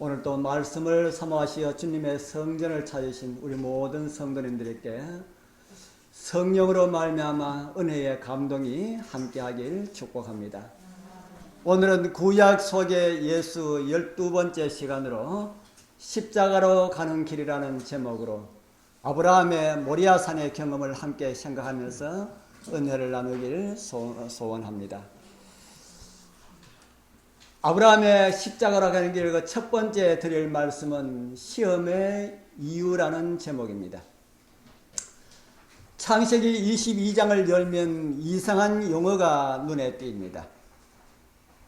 오늘도 말씀을 사모하시어 주님의 성전을 찾으신 우리 모든 성도님들에게 성령으로 말미암아 은혜의 감동이 함께하길 축복합니다. 오늘은 구약 속의 예수 12번째 시간으로 십자가로 가는 길이라는 제목으로 아브라함의 모리아산의 경험을 함께 생각하면서 은혜를 나누길 소원합니다. 아브라함의 십자가로 가는 길 그 첫 번째 드릴 말씀은 시험의 이유라는 제목입니다. 창세기 22장을 열면 이상한 용어가 눈에 띕니다.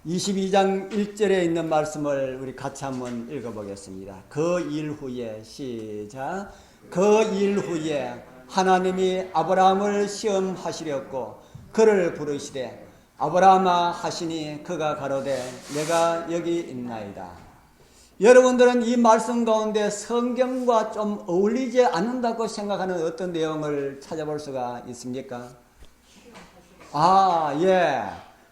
22장 1절에 있는 말씀을 우리 같이 한번 읽어보겠습니다. 그 일 후에 시작. 그 일 후에 하나님이 아브라함을 시험하시렸고 그를 부르시되 아브라함아 하시니 그가 가로되 내가 여기 있나이다. 여러분들은 이 말씀 가운데 성경과 좀 어울리지 않는다고 생각하는 어떤 내용을 찾아볼 수가 있습니까? 예.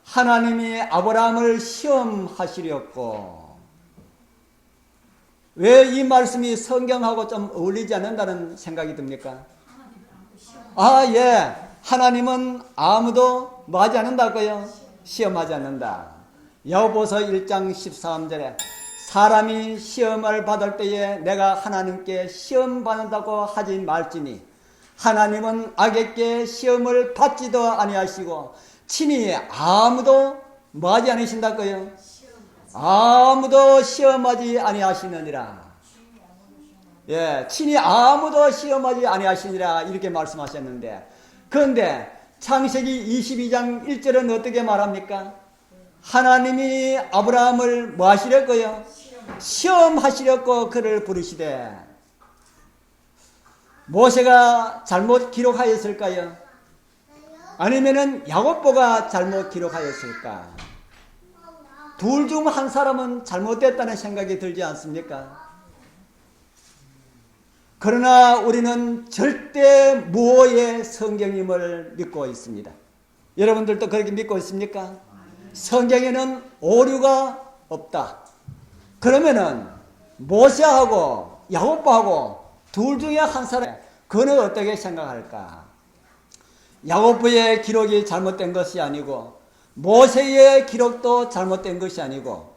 하나님이 아브라함을 시험하시렸고, 왜 이 말씀이 성경하고 좀 어울리지 않는다는 생각이 듭니까? 예. 하나님은 아무도 뭐 하지 않는다고요? 시험하지 않는다. 야고보서 1장 13절에 사람이 시험을 받을 때에 내가 하나님께 시험 받는다고 하지 말지니 하나님은 악에게 시험을 받지도 아니하시고 친히 아무도 뭐 하지 않으신다고요? 아무도 시험하지 아니하시느니라. 예, 친히 아무도 시험하지 아니하시니라 이렇게 말씀하셨는데, 그런데 창세기 22장 1절은 어떻게 말합니까? 하나님이 아브라함을 뭐 하시렸고요? 시험하시렸고 그를 부르시되. 모세가 잘못 기록하였을까요? 아니면은 야고보가 잘못 기록하였을까? 둘 중 한 사람은 잘못됐다는 생각이 들지 않습니까? 그러나 우리는 절대 무오의 성경임을 믿고 있습니다. 여러분들도 그렇게 믿고 있습니까? 성경에는 오류가 없다. 그러면은 모세하고 야고보하고 둘 중에 한 사람, 그는 어떻게 생각할까? 야고보의 기록이 잘못된 것이 아니고 모세의 기록도 잘못된 것이 아니고,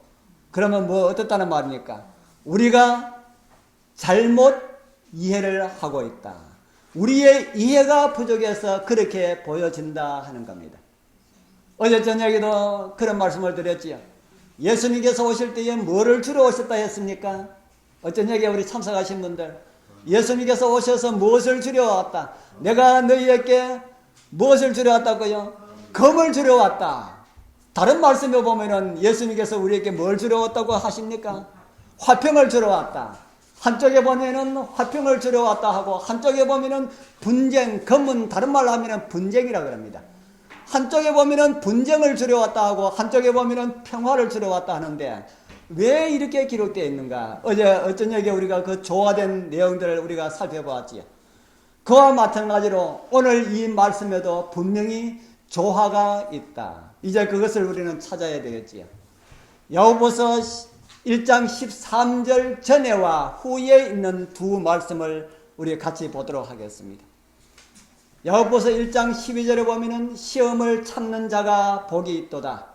그러면 뭐 어떻다는 말입니까? 우리가 잘못 이해를 하고 있다. 우리의 이해가 부족해서 그렇게 보여진다 하는 겁니다. 어제 저녁에도 그런 말씀을 드렸지요. 예수님께서 오실 때에 뭐를 주러 오셨다 했습니까? 저녁에 우리 참석하신 분들, 예수님께서 오셔서 무엇을 주러 왔다? 내가 너희에게 무엇을 주러 왔다고요? 검을 주러 왔다. 다른 말씀에 보면은 예수님께서 우리에게 뭘 주러 왔다고 하십니까? 화평을 주러 왔다. 한쪽에 보면은 화평을 주러 왔다 하고, 한쪽에 보면은 분쟁, 검은 다른 말로 하면은 분쟁이라 그럽니다. 한쪽에 보면은 분쟁을 주러 왔다 하고, 한쪽에 보면은 평화를 주러 왔다 하는데, 왜 이렇게 기록되어 있는가? 어저녁에 우리가 그 조화된 내용들을 우리가 살펴보았지요. 그와 마찬가지로 오늘 이 말씀에도 분명히 조화가 있다. 이제 그것을 우리는 찾아야 되겠지요. 야고보서 1장 13절 전에와 후에 있는 두 말씀을 우리 같이 보도록 하겠습니다. 야고보서 1장 12절에 보면은 시험을 참는 자가 복이 있도다.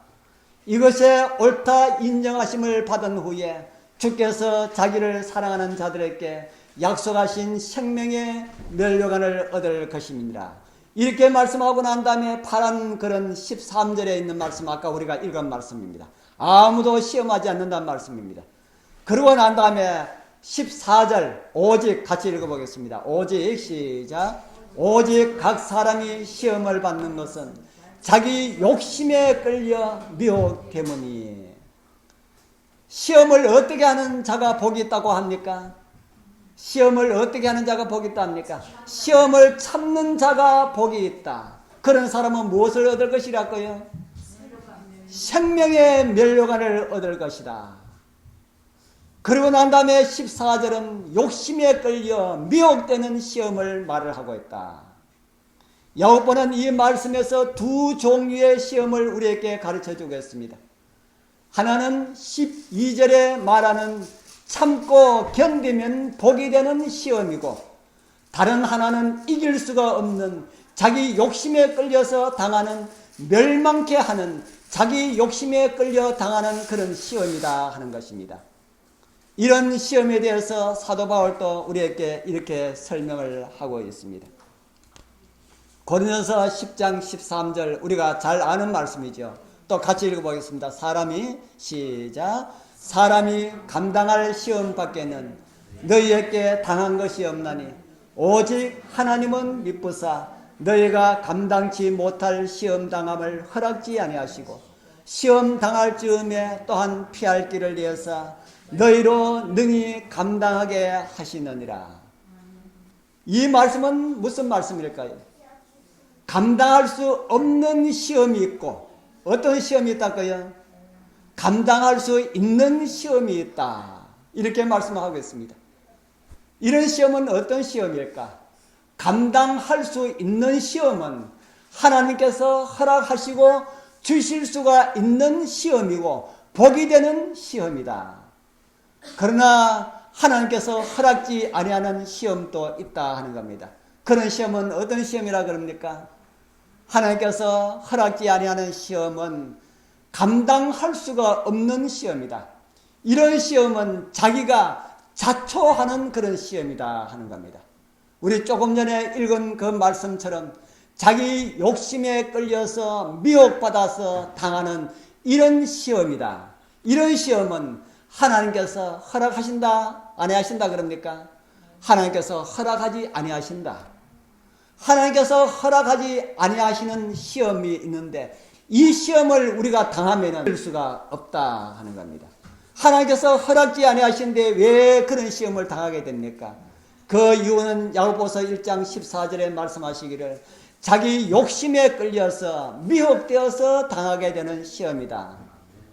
이것에 옳다 인정하심을 받은 후에 주께서 자기를 사랑하는 자들에게 약속하신 생명의 면류관을 얻을 것입니다. 이렇게 말씀하고 난 다음에 파란 그런 13절에 있는 말씀, 아까 우리가 읽은 말씀입니다. 아무도 시험하지 않는다는 말씀입니다. 그러고 난 다음에 14절 오직 같이 읽어보겠습니다. 오직 시작. 오직 각 사람이 시험을 받는 것은 자기 욕심에 끌려 미혹 때문이. 시험을 어떻게 하는 자가 복이 있다고 합니까? 시험을 어떻게 하는 자가 복이 있다 합니까? 시험을 참는 자가 복이 있다. 그런 사람은 무엇을 얻을 것이라고요? 생명의 면류관을 얻을 것이다. 그리고 난 다음에 14절은 욕심에 끌려 미혹되는 시험을 말을 하고 있다. 야고보는 이 말씀에서 두 종류의 시험을 우리에게 가르쳐 주겠습니다. 하나는 12절에 말하는 참고 견디면 복이 되는 시험이고, 다른 하나는 이길 수가 없는 자기 욕심에 끌려서 당하는, 멸망케 하는 자기 욕심에 끌려 당하는 그런 시험이다 하는 것입니다. 이런 시험에 대해서 사도 바울도 우리에게 이렇게 설명을 하고 있습니다. 고린도서 10장 13절, 우리가 잘 아는 말씀이죠. 또 같이 읽어보겠습니다. 시작. 사람이 감당할 시험 밖에는 너희에게 당한 것이 없나니 오직 하나님은 미쁘사 너희가 감당치 못할 시험 당함을 허락지 아니하시고, 시험 당할 즈음에 또한 피할 길을 위해서 너희로 능히 감당하게 하시느니라. 이 말씀은 무슨 말씀일까요? 감당할 수 없는 시험이 있고, 어떤 시험이 있다고요? 감당할 수 있는 시험이 있다, 이렇게 말씀하고 있습니다. 이런 시험은 어떤 시험일까? 감당할 수 있는 시험은 하나님께서 허락하시고 주실 수가 있는 시험이고 복이 되는 시험이다. 그러나 하나님께서 허락지 아니하는 시험도 있다 하는 겁니다. 그런 시험은 어떤 시험이라 그럽니까? 하나님께서 허락지 아니하는 시험은 감당할 수가 없는 시험이다. 이런 시험은 자기가 자초하는 그런 시험이다 하는 겁니다. 우리 조금 전에 읽은 그 말씀처럼 자기 욕심에 끌려서 미혹받아서 당하는 이런 시험이다. 이런 시험은 하나님께서 허락하신다 아니하신다 그럽니까? 하나님께서 허락하지 아니하신다. 하나님께서 허락하지 아니하시는 시험이 있는데 이 시험을 우리가 당하면 될 수가 없다 하는 겁니다. 하나님께서 허락지 아니하신데 왜 그런 시험을 당하게 됩니까? 그 이유는 야고보서 1장 14절에 말씀하시기를 자기 욕심에 끌려서 미혹되어서 당하게 되는 시험이다,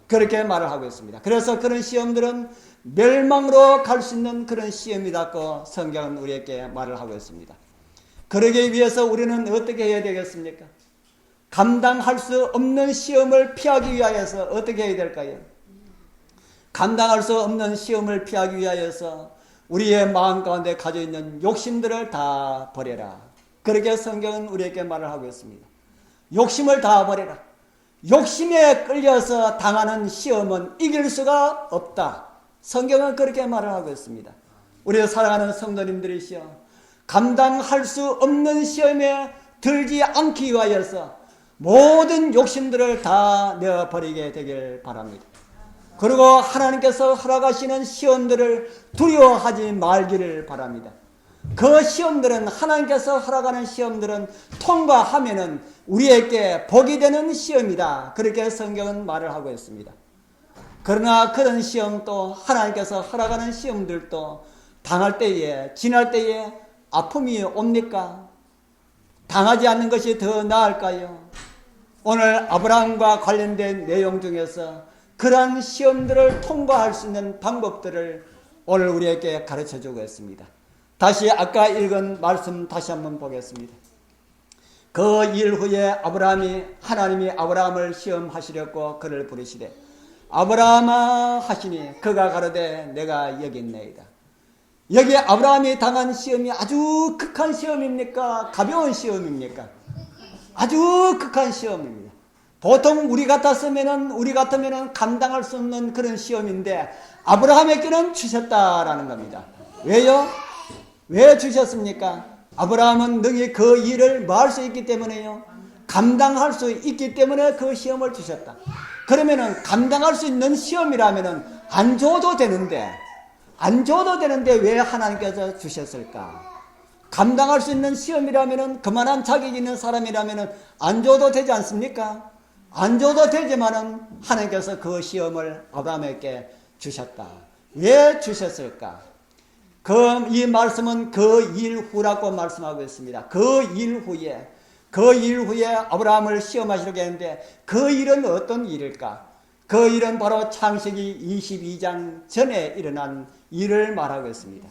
그렇게 말을 하고 있습니다. 그래서 그런 시험들은 멸망으로 갈 수 있는 그런 시험이라고 성경은 우리에게 말을 하고 있습니다. 그러기 위해서 우리는 어떻게 해야 되겠습니까? 감당할 수 없는 시험을 피하기 위하여서 어떻게 해야 될까요? 감당할 수 없는 시험을 피하기 위하여서 우리의 마음 가운데 가지고 있는 욕심들을 다 버려라, 그렇게 성경은 우리에게 말을 하고 있습니다. 욕심을 다 버려라. 욕심에 끌려서 당하는 시험은 이길 수가 없다. 성경은 그렇게 말을 하고 있습니다. 우리 사랑하는 성도님들이시여, 감당할 수 없는 시험에 들지 않기 위하여서 모든 욕심들을 다 내어버리게 되길 바랍니다. 그리고 하나님께서 허락하시는 시험들을 두려워하지 말기를 바랍니다. 그 시험들은, 하나님께서 허락하는 시험들은 통과하면은 우리에게 복이 되는 시험이다, 그렇게 성경은 말을 하고 있습니다. 그러나 그런 시험도, 하나님께서 허락하는 시험들도 당할 때에, 지날 때에 아픔이 옵니까? 당하지 않는 것이 더 나을까요? 오늘 아브라함과 관련된 내용 중에서 그러한 시험들을 통과할 수 있는 방법들을 오늘 우리에게 가르쳐주고 있습니다. 다시 아까 읽은 말씀 다시 한번 보겠습니다. 그 일 후에 하나님이 아브라함을 시험하시려고 그를 부르시되 아브라함아 하시니 그가 가로되 내가 여기 있나이다. 여기 아브라함이 당한 시험이 아주 극한 시험입니까? 가벼운 시험입니까? 아주 극한 시험입니다. 보통 우리 같으면은 감당할 수 없는 그런 시험인데 아브라함에게는 주셨다라는 겁니다. 왜요? 왜 주셨습니까? 아브라함은 능히 그 일을 뭐 할 수 있기 때문에요. 감당할 수 있기 때문에 그 시험을 주셨다. 그러면은 감당할 수 있는 시험이라면은 안 줘도 되는데 왜 하나님께서 주셨을까? 감당할 수 있는 시험이라면은 그만한 자격 있는 사람이라면은 안 줘도 되지 않습니까? 안 줘도 되지만은 하나님께서 그 시험을 아브라함에게 주셨다. 왜 주셨을까? 이 말씀은 그 일 후라고 말씀하고 있습니다. 그 일 후에 아브라함을 시험하시려고 했는데 그 일은 어떤 일일까? 그 일은 바로 창세기 22장 전에 일어난 일을 말하고 있습니다.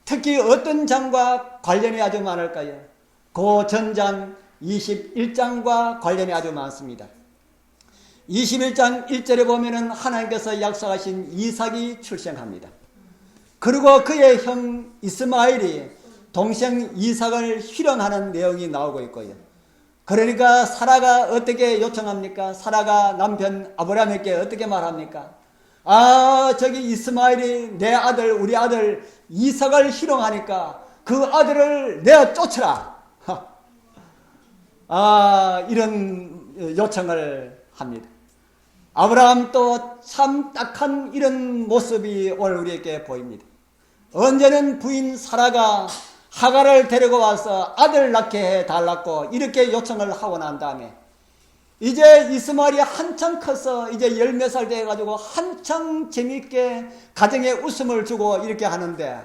특히 어떤 장과 관련이 아주 많을까요? 그 전장 21장과 관련이 아주 많습니다. 21장 1절에 보면은 하나님께서 약속하신 이삭이 출생합니다. 그리고 그의 형 이스마엘이 동생 이삭을 희롱하는 내용이 나오고 있고요. 그러니까 사라가 어떻게 요청합니까? 사라가 남편 아브라함에게 어떻게 말합니까? 저기 이스마엘이 내 아들, 우리 아들 이삭을 희롱하니까 그 아들을 내어 쫓으라. 이런 요청을 합니다. 아브라함도 참 딱한 이런 모습이 오늘 우리에게 보입니다. 언제는 부인 사라가 하갈을 데리고 와서 아들 낳게 해달라고 이렇게 요청을 하고 난 다음에 이제 이스마엘이 한창 커서 이제 10몇 살 돼가지고 한창 재미있게 가정에 웃음을 주고 이렇게 하는데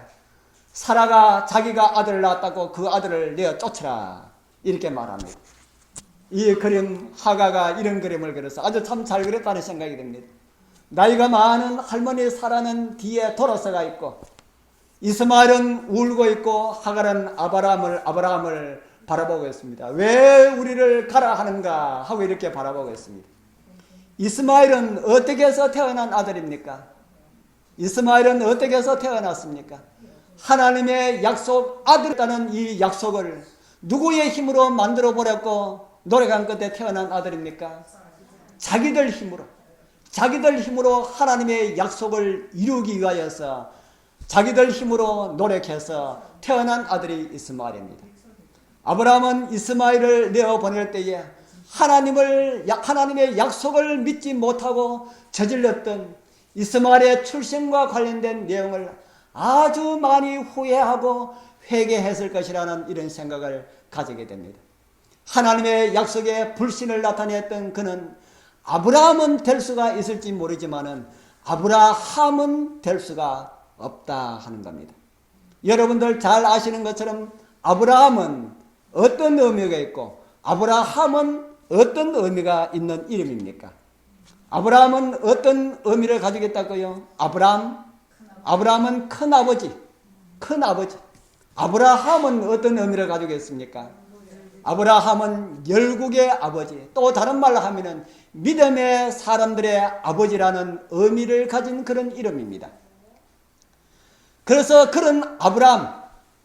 사라가 자기가 아들을 낳았다고 그 아들을 내어 쫓으라 이렇게 말합니다. 이 그림, 하가가 이런 그림을 그려서 아주 참 잘 그렸다는 생각이 듭니다. 나이가 많은 할머니 사라는 뒤에 돌아서가 있고 이스마엘은 울고 있고 하갈은 아브라함을 바라보고 있습니다. 왜 우리를 가라 하는가 하고 이렇게 바라보고 있습니다. 이스마엘은 어떻게 해서 태어난 아들입니까? 이스마엘은 어떻게 해서 태어났습니까? 하나님의 약속, 아들이라는 이 약속을 누구의 힘으로 만들어 버렸고 노력한 끝에 태어난 아들입니까? 자기들 힘으로 하나님의 약속을 이루기 위하여서 자기들 힘으로 노력해서 태어난 아들이 이스마엘입니다. 아브라함은 이스마엘을 내어보낼 때에 하나님의 약속을 믿지 못하고 저질렀던 이스마엘의 출생과 관련된 내용을 아주 많이 후회하고 회개했을 것이라는 이런 생각을 가지게 됩니다. 하나님의 약속에 불신을 나타냈던 그는 아브라함은 될 수가 있을지 모르지만은 아브라함은 될 수가 없다 하는 겁니다. 여러분들 잘 아시는 것처럼 아브라함은 어떤 의미가 있고 아브라함은 어떤 의미가 있는 이름입니까? 아브라함은 어떤 의미를 가지고 있다고요? 아브라함은 큰아버지. 아브라함은 어떤 의미를 가지고 있습니까? 아브라함은 열국의 아버지, 또 다른 말로 하면은 믿음의 사람들의 아버지라는 의미를 가진 그런 이름입니다. 그래서 그런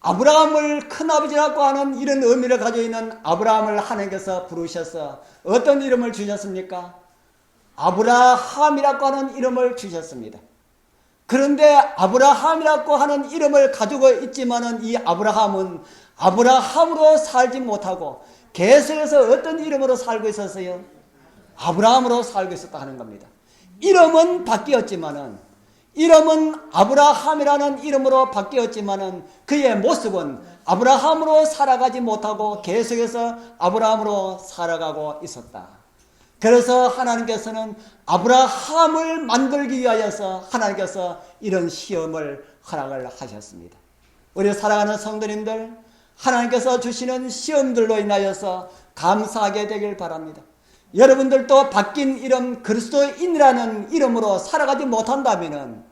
아브라함을 큰아버지라고 하는 이런 의미를 가지고 있는 아브라함을 하나님께서 부르셔서 어떤 이름을 주셨습니까? 아브라함이라고 하는 이름을 주셨습니다. 그런데 아브라함이라고 하는 이름을 가지고 있지만은 이 아브라함은 아브라함으로 살지 못하고 계속해서 어떤 이름으로 살고 있었어요? 아브라함으로 살고 있었다 하는 겁니다. 이름은 바뀌었지만은 이름은 아브라함이라는 이름으로 바뀌었지만은 그의 모습은 아브라함으로 살아가지 못하고 계속해서 아브라함으로 살아가고 있었다. 그래서 하나님께서는 아브라함을 만들기 위하여서 하나님께서 이런 시험을 허락을 하셨습니다. 우리 사랑하는 성도님들, 하나님께서 주시는 시험들로 인하여서 감사하게 되길 바랍니다. 여러분들도 바뀐 이름 그리스도인이라는 이름으로 살아가지 못한다면은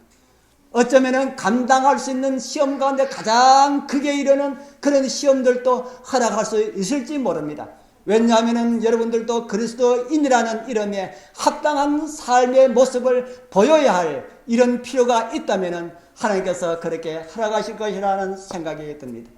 어쩌면은 감당할 수 있는 시험 가운데 가장 크게 이르는 그런 시험들도 허락할 수 있을지 모릅니다. 왜냐하면 여러분들도 그리스도인이라는 이름에 합당한 삶의 모습을 보여야 할 이런 필요가 있다면 하나님께서 그렇게 허락하실 것이라는 생각이 듭니다.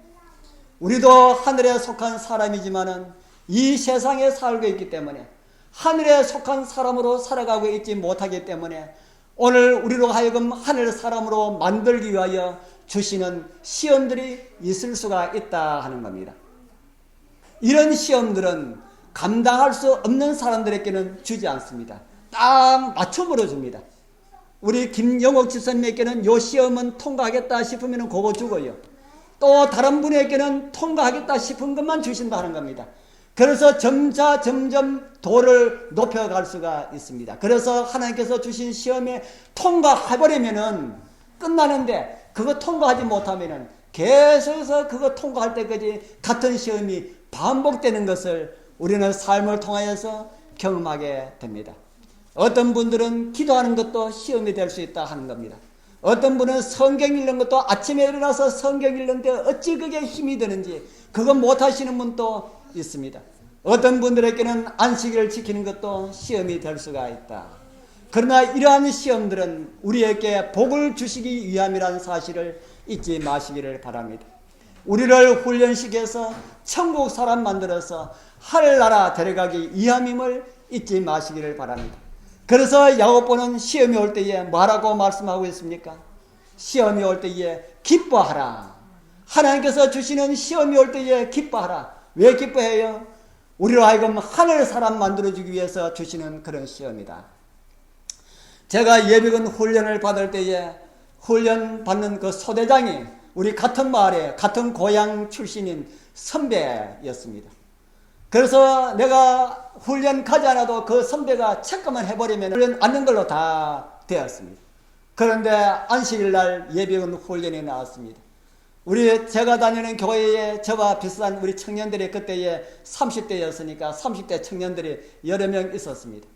우리도 하늘에 속한 사람이지만은 이 세상에 살고 있기 때문에 하늘에 속한 사람으로 살아가고 있지 못하기 때문에 오늘 우리로 하여금 하늘 사람으로 만들기 위하여 주시는 시험들이 있을 수가 있다 하는 겁니다. 이런 시험들은 감당할 수 없는 사람들에게는 주지 않습니다. 딱 맞춤으로 줍니다. 우리 김영옥 집사님에게는 이 시험은 통과하겠다 싶으면 그거 주고요. 또 다른 분에게는 통과하겠다 싶은 것만 주신다 하는 겁니다. 그래서 점점 도를 높여갈 수가 있습니다. 그래서 하나님께서 주신 시험에 통과해버리면은 끝나는데 그거 통과하지 못하면은 계속해서 그거 통과할 때까지 같은 시험이 반복되는 것을 우리는 삶을 통하여서 경험하게 됩니다. 어떤 분들은 기도하는 것도 시험이 될 수 있다 하는 겁니다. 어떤 분은 성경 읽는 것도 아침에 일어나서 성경 읽는데 어찌 그게 힘이 드는지 그거 못하시는 분도 있습니다. 어떤 분들에게는 안식일을 지키는 것도 시험이 될 수가 있다. 그러나 이러한 시험들은 우리에게 복을 주시기 위함이라는 사실을 잊지 마시기를 바랍니다. 우리를 훈련시켜서 천국 사람 만들어서 하늘나라 데려가기 위함임을 잊지 마시기를 바랍니다. 그래서 야고보는 시험이 올 때에 뭐라고 말씀하고 있습니까? 시험이 올 때에 기뻐하라. 하나님께서 주시는 시험이 올 때에 기뻐하라. 왜 기뻐해요? 우리로 하여금 하늘 사람 만들어주기 위해서 주시는 그런 시험이다. 제가 예비군 훈련을 받을 때에 훈련 받는 그 소대장이 우리 같은 마을에 같은 고향 출신인 선배였습니다. 그래서 내가 훈련 가지 않아도 그 선배가 체크만 해버리면 훈련 앉는 걸로 다 되었습니다. 그런데 안식일 날 예비군 훈련이 나왔습니다. 제가 다니는 교회에 저와 비슷한 우리 청년들이 그때에 30대였으니까 30대 청년들이 여러 명 있었습니다.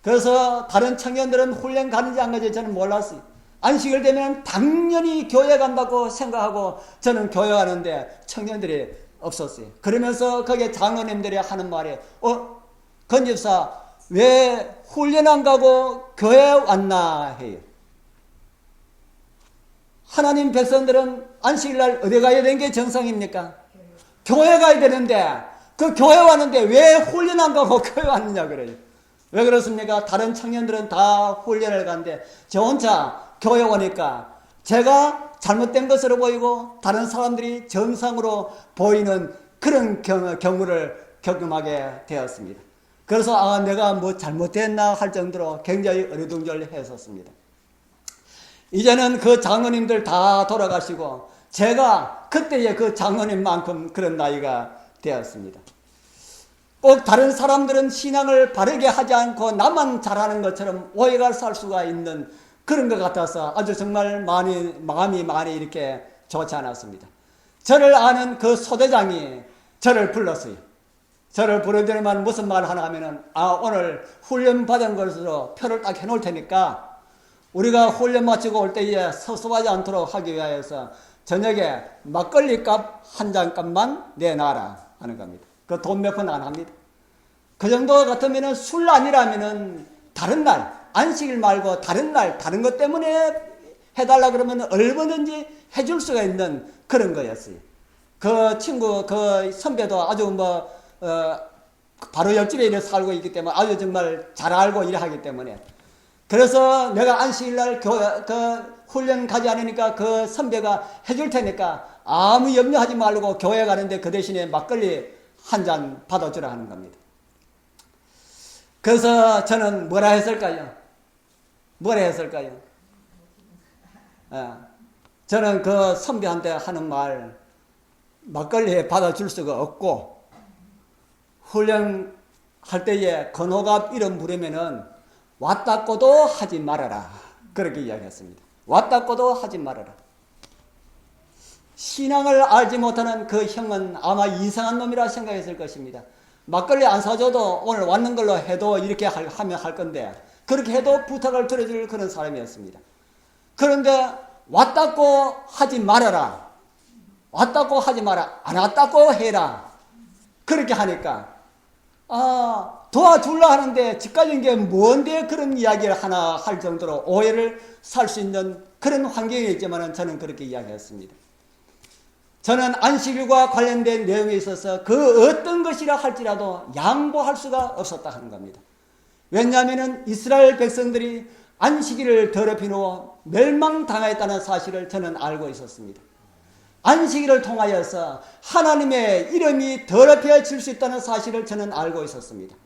그래서 다른 청년들은 훈련 가는지 안 가는지 저는 몰랐어요. 안식일 되면 당연히 교회 간다고 생각하고 저는 교회 가는데 청년들이 없었어요. 그러면서 거기에 장로님들이 하는 말이 건집사 왜 훈련 안 가고 교회 왔나 해요. 하나님 백성들은 안식일날 어디 가야 되는 게 정상입니까? 교회 가야 되는데 그 교회 왔는데 왜 훈련 안 가고 교회 왔느냐 그래요. 왜 그렇습니까? 다른 청년들은 다 훈련을 가는데 저 혼자 교회 오니까 제가 잘못된 것으로 보이고 다른 사람들이 정상으로 보이는 그런 경우를 경험하게 되었습니다. 그래서 내가 뭐 잘못됐나 할 정도로 굉장히 어리둥절했었습니다. 이제는 그 장로님들 다 돌아가시고 제가 그때의 그 장로님만큼 그런 나이가 되었습니다. 꼭 다른 사람들은 신앙을 바르게 하지 않고 나만 잘하는 것처럼 오해가 살 수가 있는 그런 것 같아서 아주 정말 마음이 많이 이렇게 좋지 않았습니다. 저를 아는 그 소대장이 저를 불렀어요. 저를 부르더니만 무슨 말 하나 하면은 오늘 훈련 받은 것으로 표를 딱 해놓을 테니까 우리가 훈련 마치고 올 때에 섭섭하지 않도록 하기 위하여서 저녁에 막걸리 값 한 잔 값만 내놔라 하는 겁니다. 그 돈 몇 푼 안 합니다. 그 정도 같으면은 술 아니라면은 다른 날 안식일 말고 다른 날 다른 것 때문에 해달라 그러면 얼마든지 해줄 수가 있는 그런 거였어요. 그 친구 그 선배도 아주 바로 옆집에 이렇게 살고 있기 때문에 아주 정말 잘 알고 일하기 때문에 그래서 내가 안식일날 훈련 가지 않으니까 그 선배가 해줄 테니까 아무 염려하지 말고 교회 가는데 그 대신에 막걸리 한 잔 받아주라 하는 겁니다. 그래서 저는 뭐라 했을까요? 저는 그 선배한테 하는 말 막걸리 받아줄 수가 없고 훈련할 때에 건호갑 이름 부르면은 왔다고도 하지 말아라. 그렇게 이야기했습니다. 왔다고도 하지 말아라. 신앙을 알지 못하는 그 형은 아마 이상한 놈이라 생각했을 것입니다. 막걸리 안 사줘도 오늘 왔는 걸로 해도 이렇게 하면 할 건데 그렇게 해도 부탁을 들어줄 그런 사람이었습니다. 그런데 왔다고 하지 말아라. 왔다고 하지 마라. 안 왔다고 해라. 그렇게 하니까 도와줄라 하는데 집 가진 게 뭔데 그런 이야기를 하나 할 정도로 오해를 살 수 있는 그런 환경이 있지만 저는 그렇게 이야기했습니다. 저는 안식일과 관련된 내용에 있어서 그 어떤 것이라 할지라도 양보할 수가 없었다 하는 겁니다. 왜냐하면 이스라엘 백성들이 안식일을 더럽히고 멸망당하였다는 사실을 저는 알고 있었습니다. 안식일을 통하여서 하나님의 이름이 더럽혀질 수 있다는 사실을 저는 알고 있었습니다.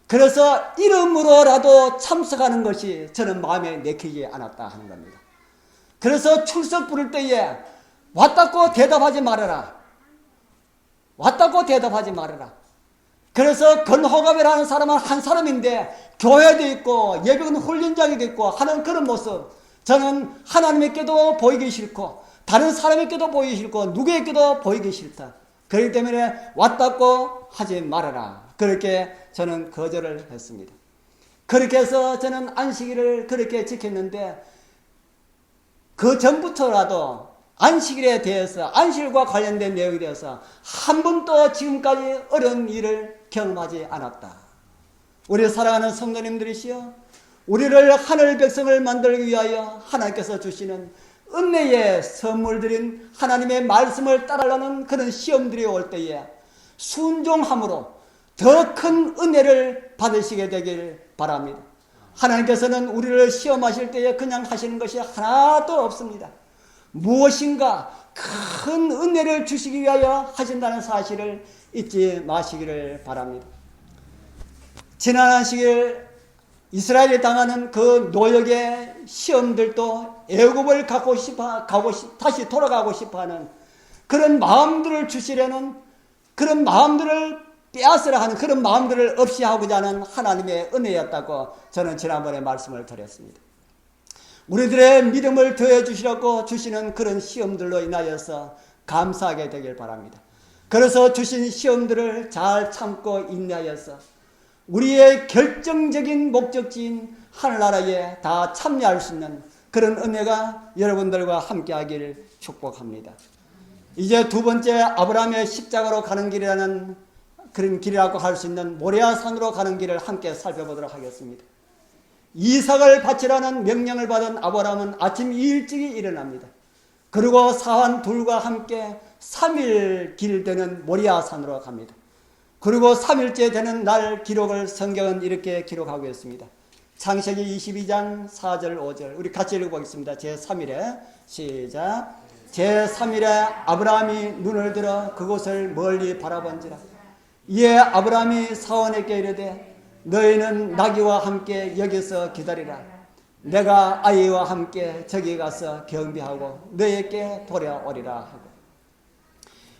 그래서 이름으로라도 참석하는 것이 저는 마음에 내키지 않았다 하는 겁니다. 그래서 출석 부를 때에 왔다고 대답하지 말아라. 왔다고 대답하지 말아라. 그래서 건호갑이라는 사람은 한 사람인데 교회도 있고 예비군 훈련장에도 있고 하는 그런 모습 저는 하나님에게도 보이기 싫고 다른 사람에게도 보이기 싫고 누구에게도 보이기 싫다. 그렇기 때문에 왔다고 하지 말아라. 그렇게 저는 거절을 했습니다. 그렇게 해서 저는 안식일을 그렇게 지켰는데 그 전부터라도 안식일에 대해서 안식일과 관련된 내용에 대해서 한 번도 지금까지 어려운 일을 경험하지 않았다. 우리 사랑하는 성도님들이시여 우리를 하늘 백성을 만들기 위하여 하나님께서 주시는 은혜의 선물들인 하나님의 말씀을 따르려는 그런 시험들이 올 때에 순종함으로 더 큰 은혜를 받으시게 되길 바랍니다. 하나님께서는 우리를 시험하실 때에 그냥 하시는 것이 하나도 없습니다. 무엇인가 큰 은혜를 주시기 위하여 하신다는 사실을 잊지 마시기를 바랍니다. 지난 한식일 이스라엘이 당하는 그 노역의 시험들도 애굽을 다시 돌아가고 싶어하는 그런 마음들을 주시려는, 그런 마음들을 빼앗으려 하는, 그런 마음들을 없이 하고자 하는 하나님의 은혜였다고 저는 지난번에 말씀을 드렸습니다. 우리들의 믿음을 더해 주시려고 주시는 그런 시험들로 인하여서 감사하게 되길 바랍니다. 그래서 주신 시험들을 잘 참고 인내하여서 우리의 결정적인 목적지인 하늘나라에 다 참여할 수 있는 그런 은혜가 여러분들과 함께하기를 축복합니다. 이제 두 번째, 아브라함의 십자가로 가는 길이라는 그런 길이라고 할 수 있는 모리아산으로 가는 길을 함께 살펴보도록 하겠습니다. 이삭을 바치라는 명령을 받은 아브라함은 아침 일찍이 일어납니다. 그리고 사환 둘과 함께 3일 길 되는 모리아산으로 갑니다. 그리고 3일째 되는 날 기록을 성경은 이렇게 기록하고 있습니다. 창세기 22장 4절 5절 우리 같이 읽어보겠습니다. 제3일에 시작. 제3일에 아브라함이 눈을 들어 그곳을 멀리 바라본지라. 이에 아브라함이 사원에게 이르되 너희는 나귀와 함께 여기서 기다리라. 내가 아이와 함께 저기 가서 경비하고 너희에게 돌아오리라 하고,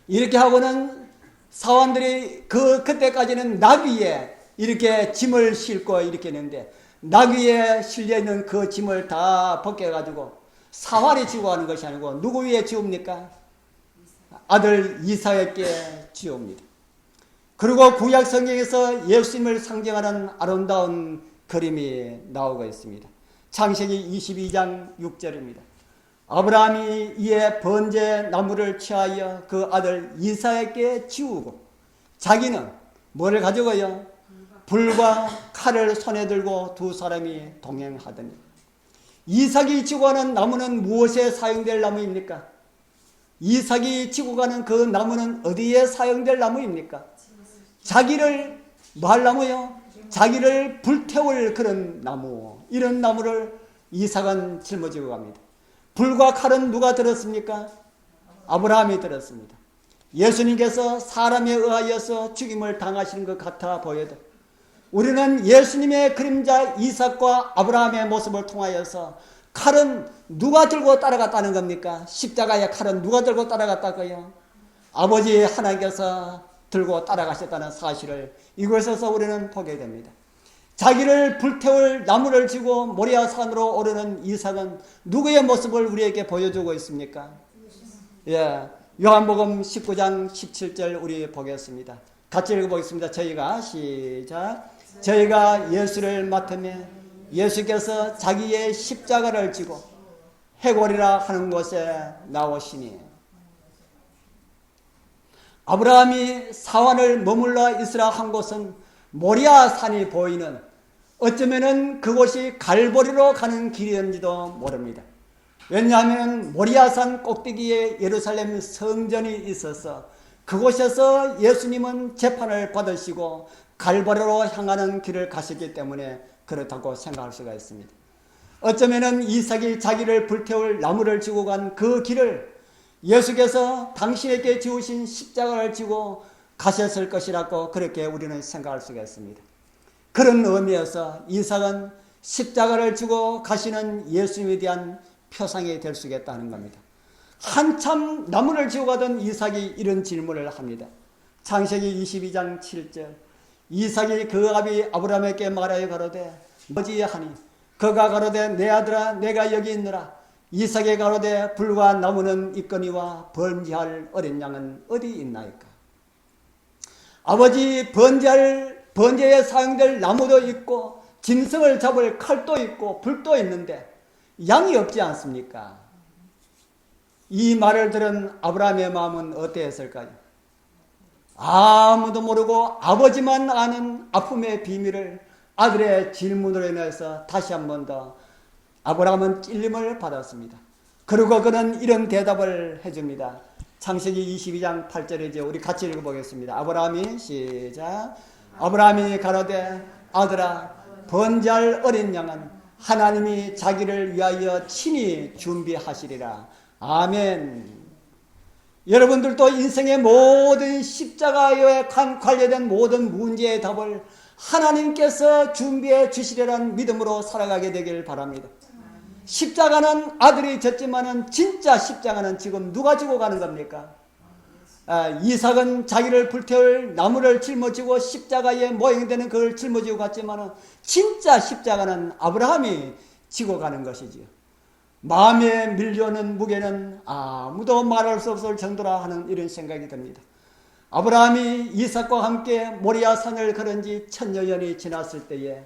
이렇게 하고는 사원들이 그때까지는 나귀에 이렇게 짐을 싣고 이렇게 했는데, 나귀에 실려있는 그 짐을 다 벗겨가지고 사활이 지고 하는 것이 아니고 누구 위에 지웁니까? 아들 이삭에게 지웁니다. 그리고 구약 성경에서 예수님을 상징하는 아름다운 그림이 나오고 있습니다. 창세기 22장 6절입니다. 아브라함이 이에 번제 나무를 취하여 그 아들 이삭에게 지우고 자기는 뭐를 가져가요? 불과 칼을 손에 들고 두 사람이 동행하더니. 이삭이 지고 가는 나무는 무엇에 사용될 나무입니까? 이삭이 지고 가는 그 나무는 어디에 사용될 나무입니까? 자기를 뭐 할 나무요? 자기를 불태울 그런 나무, 이런 나무를 이삭은 짊어지고 갑니다. 불과 칼은 누가 들었습니까? 아브라함이 들었습니다. 예수님께서 사람에 의하여서 죽임을 당하시는 것 같아 보여도 우리는 예수님의 그림자 이삭과 아브라함의 모습을 통하여서 칼은 누가 들고 따라갔다는 겁니까? 십자가의 칼은 누가 들고 따라갔다고요? 아버지 하나님께서 들고 따라가셨다는 사실을 이곳에서 우리는 보게 됩니다. 자기를 불태울 나무를 지고 모리아산으로 오르는 이삭은 누구의 모습을 우리에게 보여주고 있습니까? 예, 요한복음 19장 17절 우리 보겠습니다. 같이 읽어보겠습니다. 저희가 시작. 저희가 예수를 맡으며 예수께서 자기의 십자가를 지고 해골이라 하는 곳에 나오시니. 아브라함이 사환을 머물러 있으라 한 곳은 모리아산이 보이는, 어쩌면은 그곳이 갈보리로 가는 길이었는지도 모릅니다. 왜냐하면 모리아산 꼭대기에 예루살렘 성전이 있어서 그곳에서 예수님은 재판을 받으시고 갈보리로 향하는 길을 가셨기 때문에 그렇다고 생각할 수가 있습니다. 어쩌면은 이삭이 자기를 불태울 나무를 지고 간 그 길을 예수께서 당신에게 지우신 십자가를 지고 가셨을 것이라고 그렇게 우리는 생각할 수가 있습니다. 그런 의미에서 이삭은 십자가를 지고 가시는 예수님에 대한 표상이 될 수 있겠다는 겁니다. 한참 나무를 지고 가던 이삭이 이런 질문을 합니다. 창세기 22장 7절 이삭이 그 아비 아브라함에게 말하여 가로되 뭐지 하니 그가 가로되 내 아들아 내가 여기 있느라. 이삭이 가로되 불과 나무는 있거니와 번제할 어린 양은 어디 있나이까. 아버지, 번제에 사용될 나무도 있고 짐승을 잡을 칼도 있고 불도 있는데 양이 없지 않습니까? 이 말을 들은 아브라함의 마음은 어땠을까요? 아무도 모르고 아버지만 아는 아픔의 비밀을 아들의 질문으로 인해서 다시 한 번 더 아브라함은 찔림을 받았습니다. 그리고 그는 이런 대답을 해줍니다. 창세기 22장 8절이죠. 우리 같이 읽어보겠습니다. 아브라함이 시작. 아브라함이 가로되 아들아 번제할 어린 양은 하나님이 자기를 위하여 친히 준비하시리라. 아멘. 여러분들도 인생의 모든 십자가에 관련된 모든 문제의 답을 하나님께서 준비해 주시리라는 믿음으로 살아가게 되길 바랍니다. 십자가는 아들이 졌지만은 진짜 십자가는 지금 누가 지고 가는 겁니까? 이삭은 자기를 불태울 나무를 짊어지고 십자가의 모양이 되는 그걸 짊어지고 갔지만은 진짜 십자가는 아브라함이 지고 가는 것이지요. 마음에 밀려오는 무게는 아무도 말할 수 없을 정도라 하는 이런 생각이 듭니다. 아브라함이 이삭과 함께 모리아산을 걸은 지 1000여년이 지났을 때에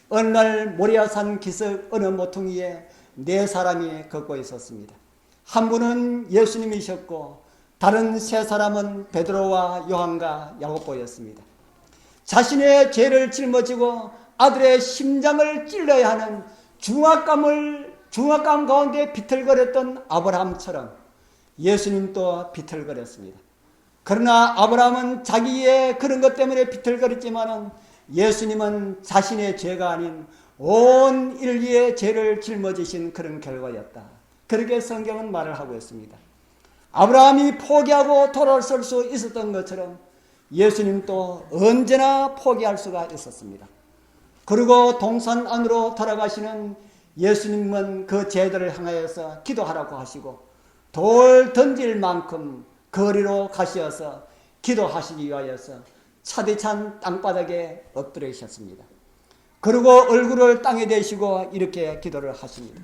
어느 날 모리아산 기슭 어느 모퉁이에 4사람이 걷고 있었습니다. 한 분은 예수님이셨고 다른 3사람은 베드로와 요한과 야고보였습니다. 자신의 죄를 짊어지고 아들의 심장을 찔러야 하는 중압감 가운데 비틀거렸던 아브라함처럼 예수님도 비틀거렸습니다. 그러나 아브라함은 자기의 그런 것 때문에 비틀거렸지만은 예수님은 자신의 죄가 아닌 온 인류의 죄를 짊어지신 그런 결과였다. 그렇게 성경은 말을 하고 있습니다. 아브라함이 포기하고 돌아설 수 있었던 것처럼 예수님도 언제나 포기할 수가 있었습니다. 그리고 동산 안으로 돌아가시는 예수님은 그 죄들을 향하여서 기도하라고 하시고 돌 던질 만큼 거리로 가시어서 기도하시기 위하여서 차디찬 땅바닥에 엎드리셨습니다. 그리고 얼굴을 땅에 대시고 이렇게 기도를 하십니다.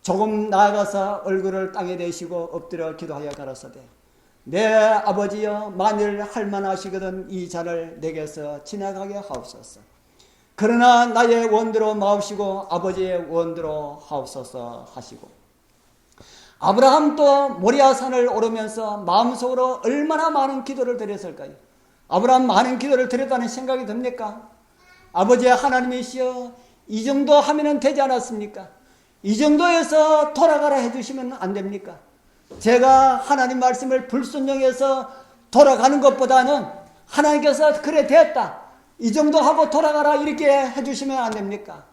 조금 나아가서 얼굴을 땅에 대시고 엎드려 기도하여 가라사대 내 아버지여 만일 할만하시거든 이 잔을 내게서 지나가게 하옵소서. 그러나 나의 원대로 마옵시고 아버지의 원대로 하옵소서 하시고 아브라함도 모리아산을 오르면서 마음속으로 얼마나 많은 기도를 드렸을까요? 아브라함 많은 기도를 드렸다는 생각이 듭니까? 아버지 하나님이시여 이 정도 하면 되지 않았습니까? 이 정도에서 돌아가라 해주시면 안 됩니까? 제가 하나님 말씀을 불순종해서 돌아가는 것보다는 하나님께서 그래 됐다 이 정도 하고 돌아가라 이렇게 해주시면 안 됩니까?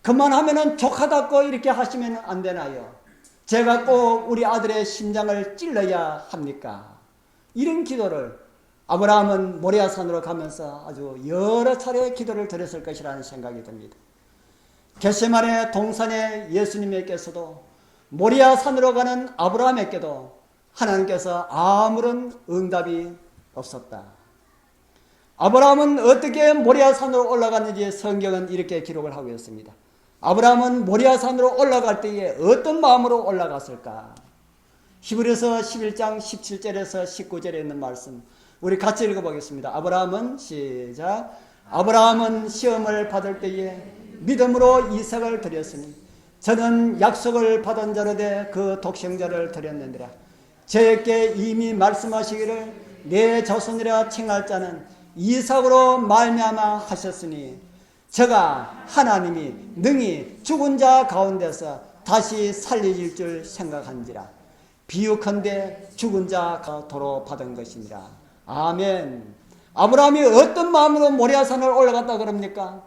그만하면은 족하다고 이렇게 하시면 안 되나요? 제가 꼭 우리 아들의 심장을 찔러야 합니까? 이런 기도를 아브라함은 모리아산으로 가면서 아주 여러 차례 기도를 드렸을 것이라는 생각이 듭니다. 겟세마네 동산의 예수님께서도 모리아산으로 가는 아브라함에게도 하나님께서 아무런 응답이 없었다. 아브라함은 어떻게 모리아산으로 올라갔는지 성경은 이렇게 기록을 하고 있습니다. 아브라함은 모리아산으로 올라갈 때에 어떤 마음으로 올라갔을까? 히브리서 11장 17절에서 19절에 있는 말씀 우리 같이 읽어보겠습니다. 아브라함은 시작. 아브라함은 시험을 받을 때에 믿음으로 이삭을 드렸으니 저는 약속을 받은 자로되 그 독생자를 드렸느니라. 저에게 이미 말씀하시기를 내 자손이라 칭할 자는 이삭으로 말미암아 하셨으니 저가 하나님이 능히 죽은 자 가운데서 다시 살리실 줄 생각한지라. 비유컨대 죽은 자가 도로 받은 것이니라. 아멘. 아브라함이 어떤 마음으로 모리아산을 올라갔다 그럽니까?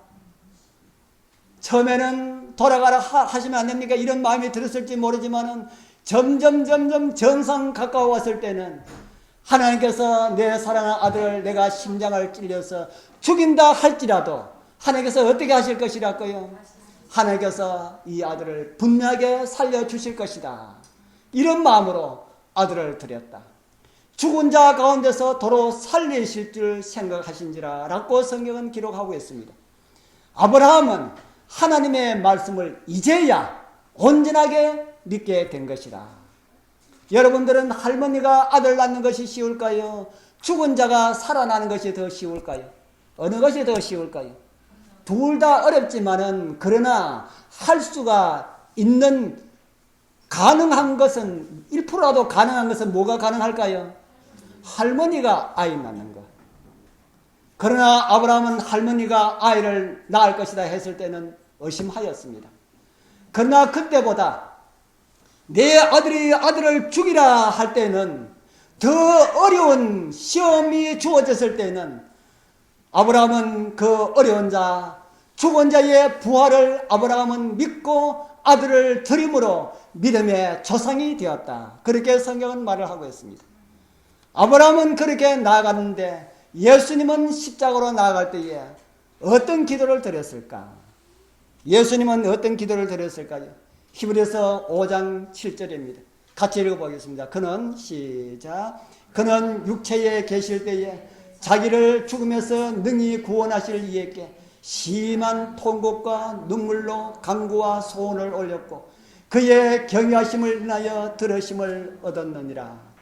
처음에는 돌아가라 하시면 안 됩니까? 이런 마음이 들었을지 모르지만은 점점 정상 가까워 왔을 때는 하나님께서 내 사랑하는 아들을 내가 심장을 찔려서 죽인다 할지라도 하나님께서 어떻게 하실 것이라고요? 하나님께서 이 아들을 분명하게 살려주실 것이다. 이런 마음으로 아들을 드렸다. 죽은 자 가운데서 도로 살리실 줄 생각하신지라 라고 성경은 기록하고 있습니다. 아브라함은 하나님의 말씀을 이제야 온전하게 믿게 된 것이다. 여러분들은 할머니가 아들 낳는 것이 쉬울까요? 죽은 자가 살아나는 것이 더 쉬울까요? 어느 것이 더 쉬울까요? 둘 다 어렵지만은 그러나 할 수가 있는 가능한 것은 1%라도 가능한 것은 뭐가 가능할까요? 할머니가 아이 낳는 것. 그러나 아브라함은 할머니가 아이를 낳을 것이다 했을 때는 의심하였습니다. 그러나 그때보다 내 아들이 아들을 죽이라 할 때는, 더 어려운 시험이 주어졌을 때는 아브라함은 그 어려운 자, 죽은 자의 부활을 아브라함은 믿고 아들을 드림으로 믿음의 조상이 되었다. 그렇게 성경은 말을 하고 있습니다. 아브라함은 그렇게 나아갔는데 예수님은 십자가로 나아갈 때에 어떤 기도를 드렸을까? 예수님은 어떤 기도를 드렸을까요? 히브리서 5장 7절입니다. 같이 읽어보겠습니다. 그는 시작. 그는 육체에 계실 때에 자기를 죽음에서 능히 구원하실 이에게 심한 통곡과 눈물로 간구와 소원을 올렸고 그의 경외하심을 인하여 들으심을 얻었느니라.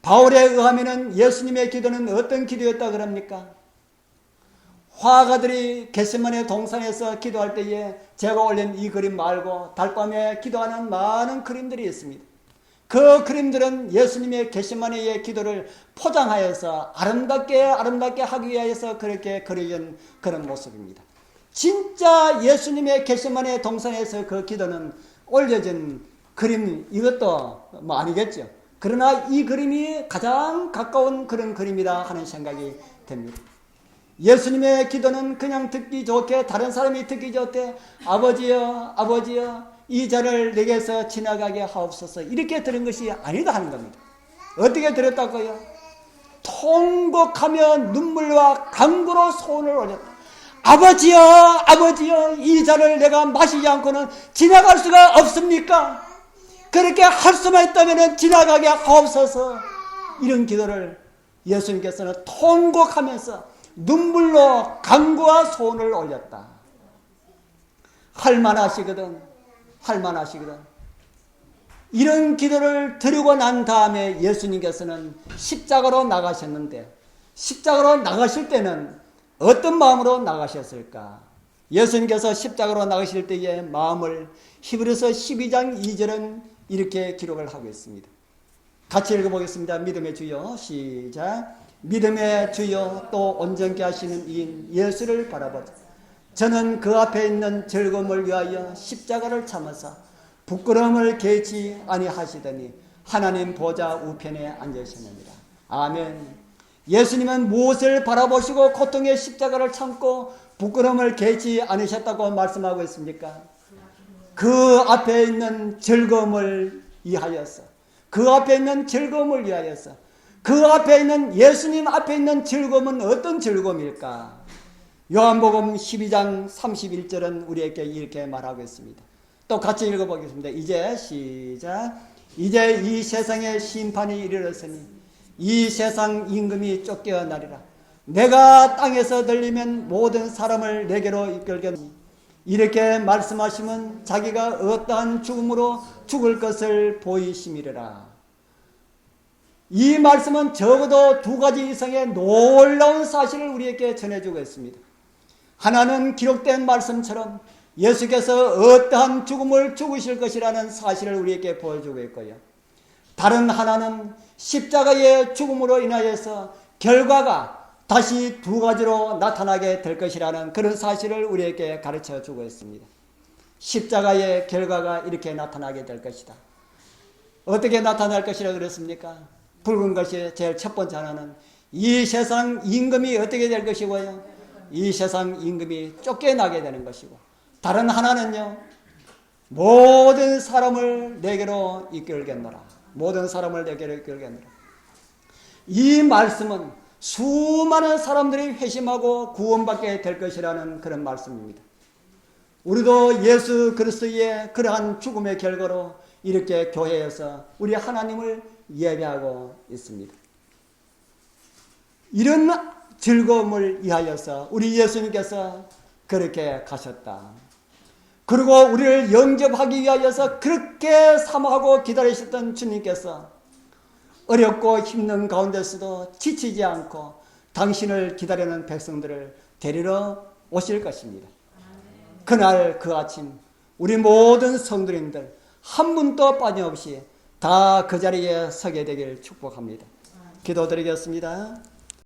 바울에 의하면 예수님의 기도는 어떤 기도였다 그럽니까? 화가들이 겟세마네 동산에서 기도할 때에 제가 올린 이 그림 말고 달밤에 기도하는 많은 그림들이 있습니다. 그 그림들은 예수님의 겟세마네의 기도를 포장하여서 아름답게 하기 위해서 그렇게 그려진 그런 모습입니다. 진짜 예수님의 겟세마네 동산에서 그 기도는 올려진 그림, 이것도 뭐 아니겠죠. 그러나 이 그림이 가장 가까운 그런 그림이다 하는 생각이 듭니다. 예수님의 기도는 그냥 듣기 좋게, 다른 사람이 듣기 좋게 아버지여 아버지여 이 자를 내게서 지나가게 하옵소서 이렇게 들은 것이 아니다 하는 겁니다. 어떻게 들었다고요? 통곡하며 눈물과 간구로 소원을 올렸다. 아버지여 아버지여 이 자를 내가 마시지 않고는 지나갈 수가 없습니까? 그렇게 할 수만 있다면 지나가게 하옵소서. 이런 기도를 예수님께서는 통곡하면서 눈물로 간구와 소원을 올렸다. 할만하시거든. 이런 기도를 드리고 난 다음에 예수님께서는 십자가로 나가셨는데, 십자가로 나가실 때는 어떤 마음으로 나가셨을까? 예수님께서 십자가로 나가실 때의 마음을 히브리서 12장 2절은 이렇게 기록을 하고 있습니다. 같이 읽어보겠습니다. 믿음의 주여 시작. 믿음의 주여 또 온전케 하시는 이인 예수를 바라보자. 저는 그 앞에 있는 즐거움을 위하여 십자가를 참으사 부끄러움을 개치 아니하시더니 하나님 보좌 우편에 앉으셨느니라. 아멘. 예수님은 무엇을 바라보시고 고통의 십자가를 참고 부끄러움을 개치 않으셨다고 말씀하고 있습니까? 그 앞에 있는 즐거움을 위하여서, 그 앞에 있는 즐거움을 위하여서, 그 앞에 있는 예수님 앞에 있는 즐거움은 어떤 즐거움일까? 요한복음 12장 31절은 우리에게 이렇게 말하고 있습니다. 또 같이 읽어보겠습니다. 이제 시작. 이제 이 세상의 심판이 이르렀으니 이 세상 임금이 쫓겨나리라. 내가 땅에서 들리면 모든 사람을 내게로 이끌겠노니 이렇게 말씀하시면 자기가 어떠한 죽음으로 죽을 것을 보이심이라. 이 말씀은 적어도 두 가지 이상의 놀라운 사실을 우리에게 전해주고 있습니다. 하나는 기록된 말씀처럼 예수께서 어떠한 죽음을 죽으실 것이라는 사실을 우리에게 보여주고 있고요. 다른 하나는 십자가의 죽음으로 인하여서 결과가 다시 두 가지로 나타나게 될 것이라는 그런 사실을 우리에게 가르쳐 주고 있습니다. 십자가의 결과가 이렇게 나타나게 될 것이다. 어떻게 나타날 것이라고 그랬습니까? 붉은 것이 제일 첫 번째 하나는 이 세상 임금이 어떻게 될 것이고요. 이 세상 임금이 쫓겨나게 되는 것이고, 다른 하나는요, 모든 사람을 내게로 이끌겠노라. 모든 사람을 내게로 이끌겠노라. 이 말씀은 수많은 사람들이 회심하고 구원받게 될 것이라는 그런 말씀입니다. 우리도 예수 그리스도의 그러한 죽음의 결과로 이렇게 교회에서 우리 하나님을 예배하고 있습니다. 이런 즐거움을 위하여서 우리 예수님께서 그렇게 가셨다. 그리고 우리를 영접하기 위하여서 그렇게 사모하고 기다리셨던 주님께서 어렵고 힘든 가운데서도 지치지 않고 당신을 기다리는 백성들을 데리러 오실 것입니다. 그날 그 아침 우리 모든 성도님들 한 분도 빠짐없이 다 그 자리에 서게 되길 축복합니다. 기도드리겠습니다.